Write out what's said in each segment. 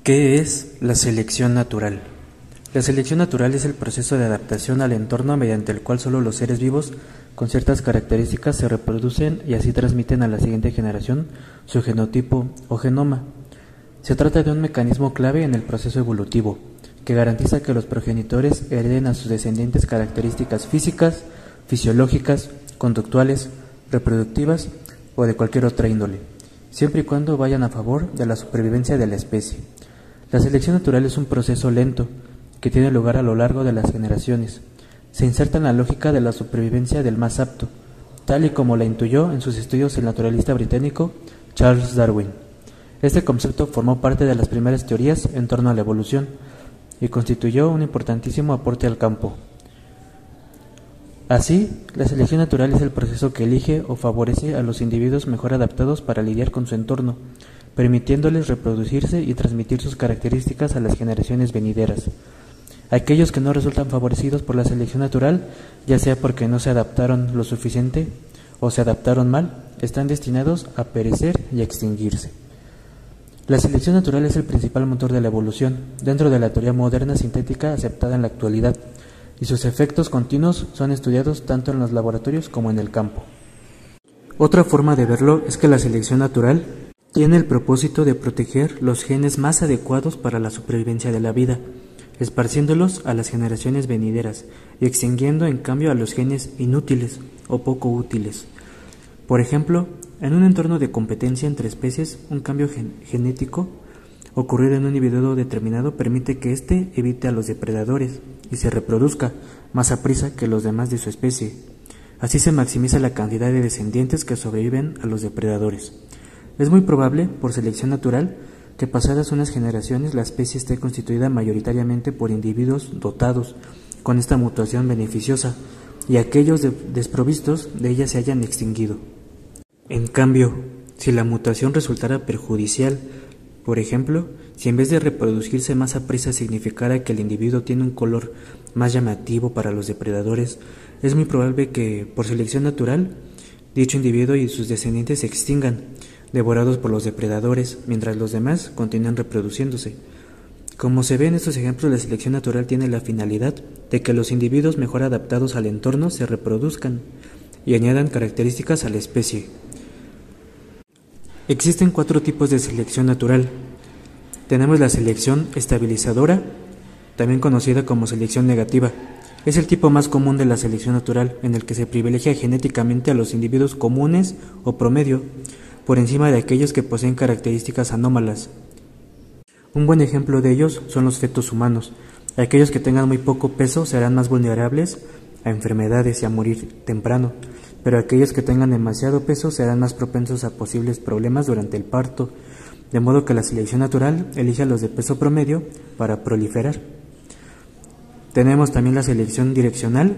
¿Qué es la selección natural? La selección natural es el proceso de adaptación al entorno mediante el cual solo los seres vivos con ciertas características se reproducen y así transmiten a la siguiente generación su genotipo o genoma. Se trata de un mecanismo clave en el proceso evolutivo, que garantiza que los progenitores hereden a sus descendientes características físicas, fisiológicas, conductuales, reproductivas o de cualquier otra índole, siempre y cuando vayan a favor de la supervivencia de la especie. La selección natural es un proceso lento que tiene lugar a lo largo de las generaciones. Se inserta en la lógica de la supervivencia del más apto, tal y como la intuyó en sus estudios el naturalista británico Charles Darwin. Este concepto formó parte de las primeras teorías en torno a la evolución y constituyó un importantísimo aporte al campo. Así, la selección natural es el proceso que elige o favorece a los individuos mejor adaptados para lidiar con su entorno, permitiéndoles reproducirse y transmitir sus características a las generaciones venideras. Aquellos que no resultan favorecidos por la selección natural, ya sea porque no se adaptaron lo suficiente o se adaptaron mal, están destinados a perecer y a extinguirse. La selección natural es el principal motor de la evolución, dentro de la teoría moderna sintética aceptada en la actualidad, y sus efectos continuos son estudiados tanto en los laboratorios como en el campo. Otra forma de verlo es que la selección natural tiene el propósito de proteger los genes más adecuados para la supervivencia de la vida, esparciéndolos a las generaciones venideras y extinguiendo en cambio a los genes inútiles o poco útiles. Por ejemplo, en un entorno de competencia entre especies, un cambio genético ocurrido en un individuo determinado permite que éste evite a los depredadores y se reproduzca más aprisa que los demás de su especie. Así se maximiza la cantidad de descendientes que sobreviven a los depredadores. Es muy probable, por selección natural, que pasadas unas generaciones la especie esté constituida mayoritariamente por individuos dotados con esta mutación beneficiosa y aquellos desprovistos de ella se hayan extinguido. En cambio, si la mutación resultara perjudicial, por ejemplo, si en vez de reproducirse más aprisa significara que el individuo tiene un color más llamativo para los depredadores, es muy probable que, por selección natural, dicho individuo y sus descendientes se extingan, devorados por los depredadores, mientras los demás continúan reproduciéndose. Como se ve en estos ejemplos, la selección natural tiene la finalidad de que los individuos mejor adaptados al entorno se reproduzcan y añadan características a la especie. Existen 4 tipos de selección natural. Tenemos la selección estabilizadora, también conocida como selección negativa. Es el tipo más común de la selección natural, en el que se privilegia genéticamente a los individuos comunes o promedio, por encima de aquellos que poseen características anómalas. Un buen ejemplo de ellos son los fetos humanos. Aquellos que tengan muy poco peso serán más vulnerables a enfermedades y a morir temprano, pero aquellos que tengan demasiado peso serán más propensos a posibles problemas durante el parto, de modo que la selección natural elige a los de peso promedio para proliferar. Tenemos también la selección direccional,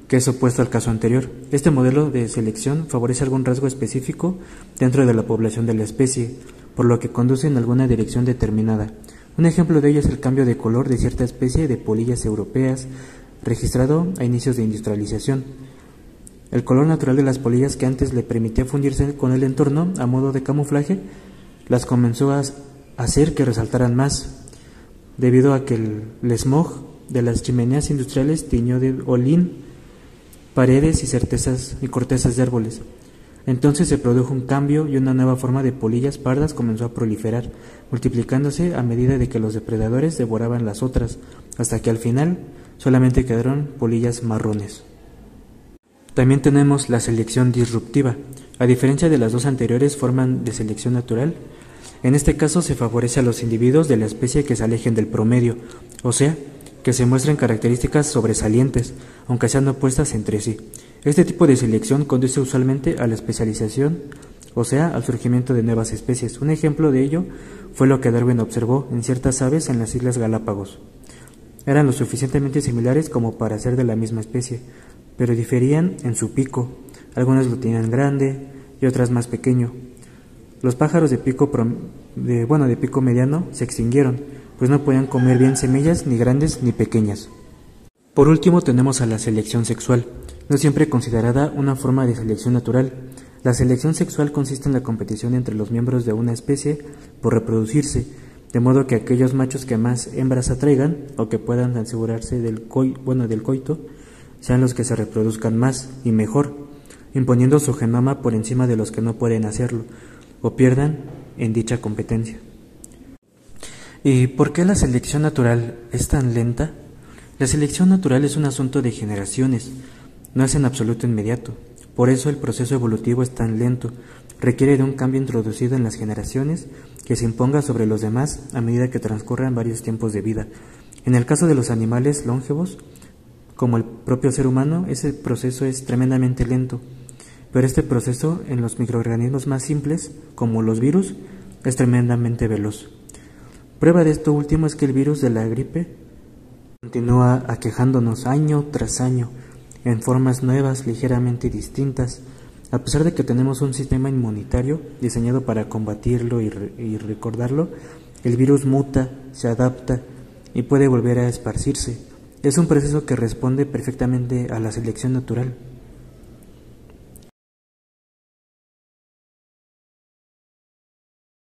que es opuesto al caso anterior. Este modelo de selección favorece algún rasgo específico dentro de la población de la especie, por lo que conduce en alguna dirección determinada. Un ejemplo de ello es el cambio de color de cierta especie de polillas europeas, registrado a inicios de industrialización. El color natural de las polillas, que antes le permitía fundirse con el entorno a modo de camuflaje, las comenzó a hacer que resaltaran más, debido a que el smog de las chimeneas industriales tiñó de olín paredes y cortezas de árboles. Entonces se produjo un cambio y una nueva forma de polillas pardas comenzó a proliferar, multiplicándose a medida de que los depredadores devoraban las otras, hasta que al final solamente quedaron polillas marrones. También tenemos la selección disruptiva. A diferencia de las dos anteriores formas de selección natural, en este caso se favorece a los individuos de la especie que se alejen del promedio, o sea, que se muestren características sobresalientes, aunque sean opuestas entre sí. Este tipo de selección conduce usualmente a la especialización, o sea, al surgimiento de nuevas especies. Un ejemplo de ello fue lo que Darwin observó en ciertas aves en las Islas Galápagos. Eran lo suficientemente similares como para ser de la misma especie, pero diferían en su pico. Algunas lo tenían grande y otras más pequeño. Los pájaros de pico mediano se extinguieron, pues no podían comer bien semillas ni grandes ni pequeñas. Por último tenemos a la selección sexual, no siempre considerada una forma de selección natural. La selección sexual consiste en la competición entre los miembros de una especie por reproducirse de modo que aquellos machos que más hembras atraigan o que puedan asegurarse del coito sean los que se reproduzcan más y mejor, imponiendo su genoma por encima de los que no pueden hacerlo o pierdan en dicha competencia. ¿Y por qué la selección natural es tan lenta? La selección natural es un asunto de generaciones, no es en absoluto inmediato. Por eso el proceso evolutivo es tan lento, requiere de un cambio introducido en las generaciones que se imponga sobre los demás a medida que transcurran varios tiempos de vida. En el caso de los animales longevos, como el propio ser humano, ese proceso es tremendamente lento, pero este proceso en los microorganismos más simples, como los virus, es tremendamente veloz. Prueba de esto último es que el virus de la gripe continúa aquejándonos año tras año, en formas nuevas, ligeramente distintas, a pesar de que tenemos un sistema inmunitario diseñado para combatirlo y recordarlo. El virus muta, se adapta y puede volver a esparcirse. Es un proceso que responde perfectamente a la selección natural.